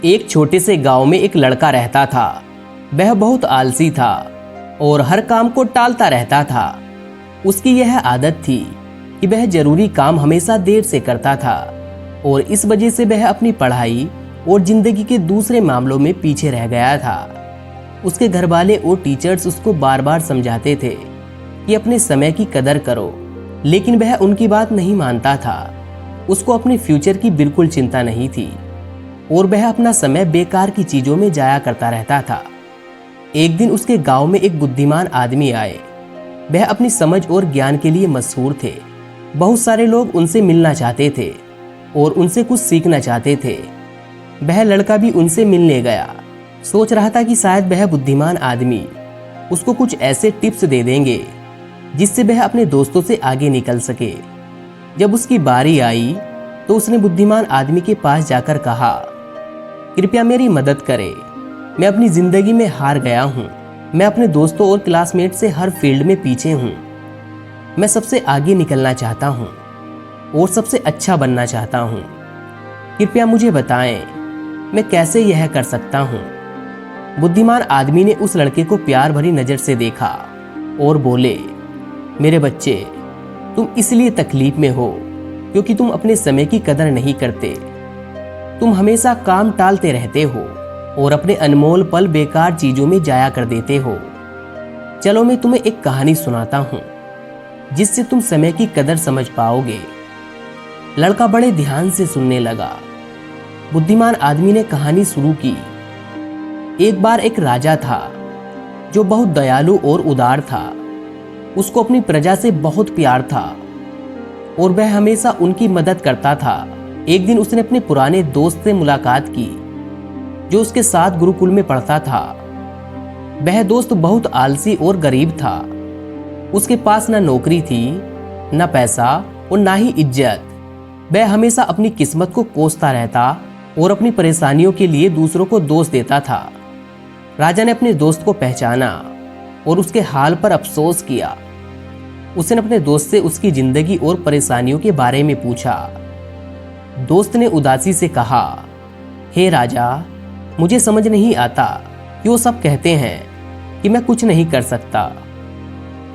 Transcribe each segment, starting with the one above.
एक छोटे से गांव में एक लड़का रहता था। वह बहुत आलसी था और हर काम को टालता रहता था। उसकी यह आदत थी कि वह जरूरी काम हमेशा देर से करता था और इस वजह से वह अपनी पढ़ाई और जिंदगी के दूसरे मामलों में पीछे रह गया था। उसके घर वाले और टीचर्स उसको बार बार समझाते थे कि अपने समय की कदर करो, लेकिन वह उनकी बात नहीं मानता था। उसको अपने फ्यूचर की बिल्कुल चिंता नहीं थी और वह अपना समय बेकार की चीजों में जाया करता रहता था। एक दिन उसके गांव में एक बुद्धिमान आदमी आए। वह अपनी समझ और ज्ञान के लिए मशहूर थे। बहुत सारे लोग उनसे मिलना चाहते थे और उनसे कुछ सीखना चाहते थे। वह लड़का भी उनसे मिलने गया। सोच रहा था कि शायद वह बुद्धिमान आदमी उसको कुछ ऐसे टिप्स दे देंगे जिससे वह अपने दोस्तों से आगे निकल सके। जब उसकी बारी आई तो उसने बुद्धिमान आदमी के पास जाकर कहा, कृपया मेरी मदद करें। मैं अपनी जिंदगी में हार गया हूं। मैं अपने दोस्तों और क्लासमेट से हर फील्ड में पीछे हूं। मैं सबसे आगे निकलना चाहता हूं और सबसे अच्छा बनना चाहता हूं। कृपया मुझे बताएं, मैं कैसे यह कर सकता हूं। बुद्धिमान आदमी ने उस लड़के को प्यार भरी नजर से देखा और बोले, मेरे बच्चे, तुम इसलिए तकलीफ में हो क्योंकि तुम अपने समय की कदर नहीं करते। तुम हमेशा काम टालते रहते हो और अपने अनमोल पल बेकार चीजों में जाया कर देते हो। चलो मैं तुम्हें एक कहानी सुनाता हूं जिससे तुम समय की कदर समझ पाओगे। लड़का बड़े ध्यान से सुनने लगा। बुद्धिमान आदमी ने कहानी शुरू की। एक बार एक राजा था जो बहुत दयालु और उदार था। उसको अपनी प्रजा से बहुत प्यार था और वह हमेशा उनकी मदद करता था। एक दिन उसने अपने पुराने दोस्त से मुलाकात की जो उसके साथ गुरुकुल में पढ़ता था। वह दोस्त बहुत आलसी और गरीब था। उसके पास न नौकरी थी, न पैसा और न ही इज्जत। वह हमेशा अपनी किस्मत को कोसता रहता और अपनी परेशानियों के लिए दूसरों को दोष देता था। राजा ने अपने दोस्त को पहचाना और उसके हाल पर अफसोस किया। उसने अपने दोस्त से उसकी जिंदगी और परेशानियों के बारे में पूछा। दोस्त ने उदासी से कहा, हे राजा, मुझे समझ नहीं आता कि वो सब कहते हैं कि मैं कुछ नहीं कर सकता।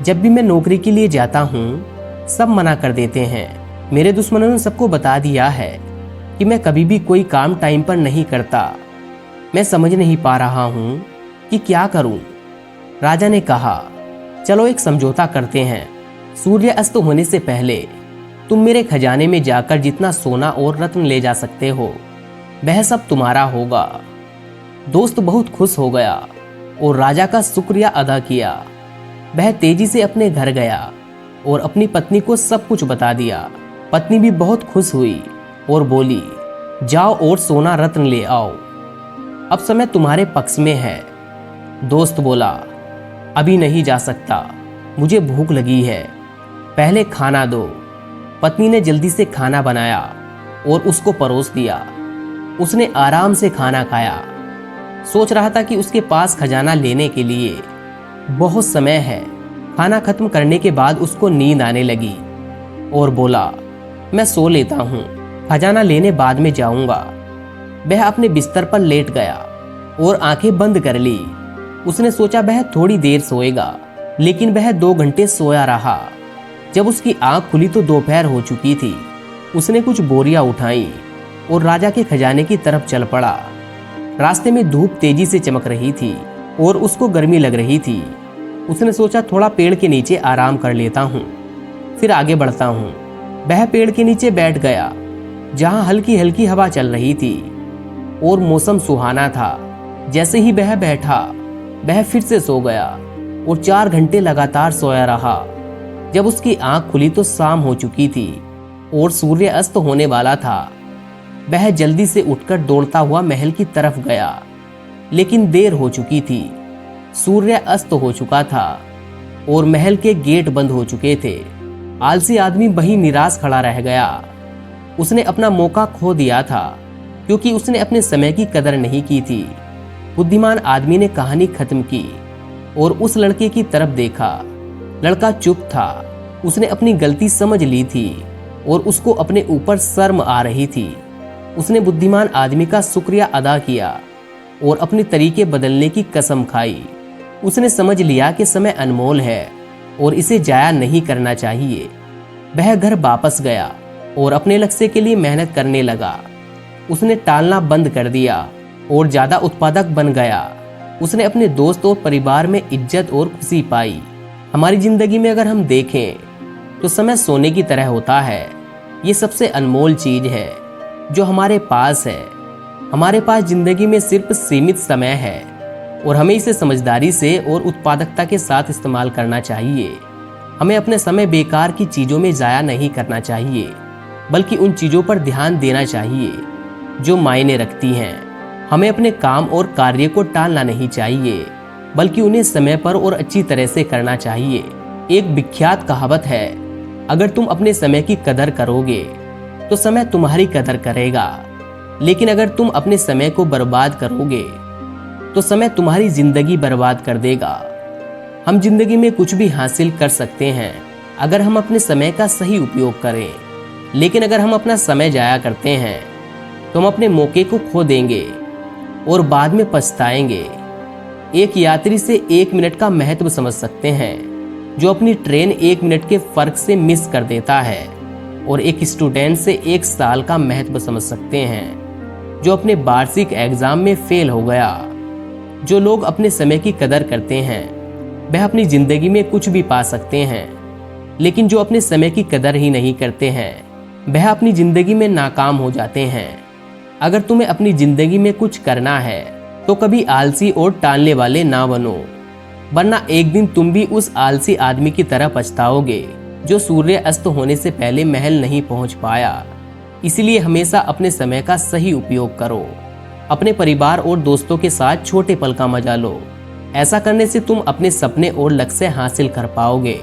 जब भी मैं नौकरी के लिए जाता हूँ सब मना कर देते हैं। मेरे दुश्मनों ने सबको बता दिया है कि मैं कभी भी कोई काम टाइम पर नहीं करता। मैं समझ नहीं पा रहा हूँ कि क्या करूँ। राजा ने कहा, चलो एक समझौता करते हैं। सूर्य अस्त होने से पहले तुम मेरे खजाने में जाकर जितना सोना और रत्न ले जा सकते हो वह सब तुम्हारा होगा। दोस्त बहुत खुश हो गया और राजा का शुक्रिया अदा किया। वह तेजी से अपने घर गया और अपनी पत्नी को सब कुछ बता दिया। पत्नी भी बहुत खुश हुई और बोली, जाओ और सोना रत्न ले आओ, अब समय तुम्हारे पक्ष में है। दोस्त बोला, अभी नहीं जा सकता, मुझे भूख लगी है, पहले खाना दो। पत्नी ने जल्दी से खाना बनाया और उसको परोस दिया। उसने आराम से खाना खाया। सोच रहा था कि उसके पास खजाना लेने के लिए बहुत समय है। खाना खत्म करने के बाद उसको नींद आने लगी और बोला, मैं सो लेता हूँ, खजाना लेने बाद में जाऊंगा। वह अपने बिस्तर पर लेट गया और आंखें बंद कर ली। उसने सोचा वह थोड़ी देर सोएगा, लेकिन वह 2 घंटे सोया रहा। जब उसकी आंख खुली तो दोपहर हो चुकी थी। उसने कुछ बोरियां उठाई और राजा के खजाने की तरफ चल पड़ा। रास्ते में धूप तेजी से चमक रही थी और उसको गर्मी लग रही थी। उसने सोचा थोड़ा पेड़ के नीचे आराम कर लेता हूँ, फिर आगे बढ़ता हूँ। वह पेड़ के नीचे बैठ गया जहाँ हल्की हल्की हवा चल रही थी और मौसम सुहाना था। जैसे ही वह बैठा वह फिर से सो गया और 4 घंटे लगातार सोया रहा। जब उसकी आंख खुली तो शाम हो चुकी थी और सूर्य अस्त होने वाला था। वह जल्दी से उठकर दौड़ता हुआ महल की तरफ गया, लेकिन देर हो चुकी थी। सूर्य अस्त हो चुका था और महल के गेट बंद हो चुके थे। आलसी आदमी वहीं निराश खड़ा रह गया। उसने अपना मौका खो दिया था क्योंकि उसने अपने समय की कदर नहीं की थी। बुद्धिमान आदमी ने कहानी खत्म की और उस लड़के की तरफ देखा। लड़का चुप था। उसने अपनी गलती समझ ली थी और उसको अपने ऊपर शर्म आ रही थी। उसने बुद्धिमान आदमी का शुक्रिया अदा किया और अपने तरीके बदलने की कसम खाई। उसने समझ लिया कि समय अनमोल है और इसे जाया नहीं करना चाहिए। वह घर वापस गया और अपने लक्ष्य के लिए मेहनत करने लगा। उसने टालना बंद कर दिया और ज्यादा उत्पादक बन गया। उसने अपने दोस्त और परिवार में इज्जत और खुशी पाई। हमारी जिंदगी में अगर हम देखें तो समय सोने की तरह होता है। ये सबसे अनमोल चीज है जो हमारे पास है। हमारे पास जिंदगी में सिर्फ सीमित समय है और हमें इसे समझदारी से और उत्पादकता के साथ इस्तेमाल करना चाहिए। हमें अपने समय बेकार की चीजों में जाया नहीं करना चाहिए, बल्कि उन चीजों पर ध्यान देना चाहिए जो मायने रखती हैं। हमें अपने काम और कार्य को टालना नहीं चाहिए, बल्कि उन्हें समय पर और अच्छी तरह से करना चाहिए। एक विख्यात कहावत है, अगर तुम अपने समय की कदर करोगे तो समय तुम्हारी कदर करेगा, लेकिन अगर तुम अपने समय को बर्बाद करोगे तो समय तुम्हारी जिंदगी बर्बाद कर देगा। हम जिंदगी में कुछ भी हासिल कर सकते हैं अगर हम अपने समय का सही उपयोग करें, लेकिन अगर हम अपना समय जाया करते हैं तो हम अपने मौके को खो देंगे और बाद में पछताएंगे। एक यात्री से 1 मिनट का महत्व समझ सकते हैं जो अपनी ट्रेन 1 मिनट के फर्क से मिस कर देता है, और एक स्टूडेंट से 1 साल का महत्व समझ सकते हैं जो अपने वार्षिक एग्जाम में फेल हो गया। जो लोग अपने समय की कदर करते हैं वह अपनी जिंदगी में कुछ भी पा सकते हैं, लेकिन जो अपने समय की कदर ही नहीं करते हैं वह अपनी जिंदगी में नाकाम हो जाते हैं। अगर तुम्हें अपनी जिंदगी में कुछ करना है तो कभी आलसी और टालने वाले ना बनो, वरना एक दिन तुम भी उस आलसी आदमी की तरह पछताओगे जो सूर्य अस्त होने से पहले महल नहीं पहुंच पाया। इसलिए हमेशा अपने समय का सही उपयोग करो। अपने परिवार और दोस्तों के साथ छोटे पल का मजा लो। ऐसा करने से तुम अपने सपने और लक्ष्य हासिल कर पाओगे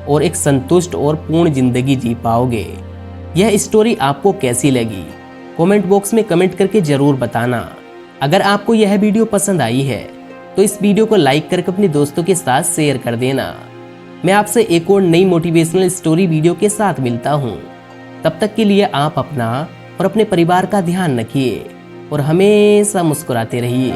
और एक संतुष्ट और पूर्ण जिंदगी जी पाओगे। यह स्टोरी आपको कैसी लगी कमेंट बॉक्स में कमेंट करके जरूर बताना। अगर आपको यह वीडियो पसंद आई है तो इस वीडियो को लाइक करके अपने दोस्तों के साथ शेयर कर देना। मैं आपसे एक और नई मोटिवेशनल स्टोरी वीडियो के साथ मिलता हूँ। तब तक के लिए आप अपना और अपने परिवार का ध्यान रखिए और हमेशा मुस्कुराते रहिए।